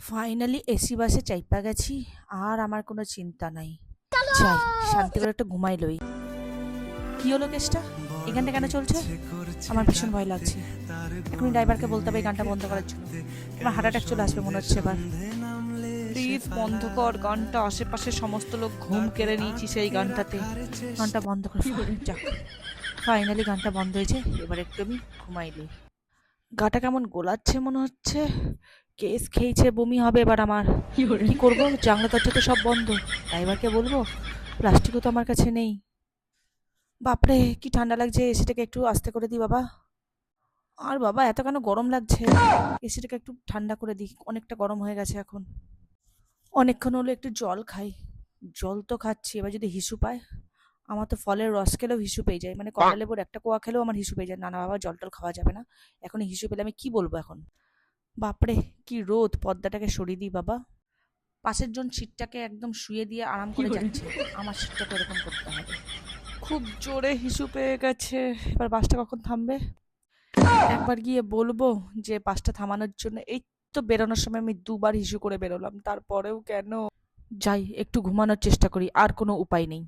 Finally AC বাসে চাইপা গেছি। আর আমার কোনো চিন্তা নাই। যাই, শান্তি করে একটা ঘুমাই লই। কি হলো কেসটা? এই গানটা কেন চলছে? আমার ভীষণ ভয় লাগছে। এখনই ড্রাইভারকে বলতে হবে এই গানটা বন্ধ করার জন্য। আমার হার্ট অ্যাটাক চলে আসবে মনে হচ্ছে এবার। প্লিজ বন্ধ কর গানটা, আশেপাশে সমস্ত লোক ঘুম কেড়ে নিয়েছি সেই গানটাতে। গানটা বন্ধ করে যাক, ফাইনালি গানটা বন্ধ হয়েছে। এবার একটু আমি ঘুমাইলি। গাটা কেমন গোলাচ্ছে মনে হচ্ছে। কেস খেয়েছে, বমি হবে এবার আমার। কি করবো? জানলা দরজা তো সব বন্ধ। ড্রাইভারকে বলবো? প্লাস্টিকও তো আমার কাছে নেই। বাপরে কি ঠান্ডা লাগছে, এসিটাকে একটু আস্তে করে দিই বাবা। আর বাবা এত কেন গরম লাগছে? এসিটাকে একটু ঠান্ডা করে দিই, অনেকটা গরম হয়ে গেছে এখন। অনেকক্ষণ হলো, একটু জল খাই। জল তো খাচ্ছি, এবার যদি হিসু পায়। আমার তো ফলের রস খেলেও হিসু পেয়ে যায়, মানে কমলা লেবুর একটা কোয়া খেলেও আমার হিসু পেয়ে যায়। না না বাবা, জল টল খাওয়া যাবে না। এখন হিসু পেলে আমি কি বলবো এখন? বাপরে কি রোদ, পর্দাটাকে সরিয়ে দিই বাবা। পাশের জন সিটটাকে একদম শুয়ে দিয়ে আরাম করে যাচ্ছে, আমার সিটটাকে এরকম করতে হবে। খুব জোরে হিসু পেয়ে গেছে। এবার বাসটা কখন থামবে? একবার গিয়ে বলবো যে বাসটা থামানোর জন্য। এই তো বেরোনোর সময় আমি দুবার হিসু করে বেরোলাম, তারপরেও কেন? যাই একটু ঘুমানোর চেষ্টা করি, আর কোনো উপায় নেই।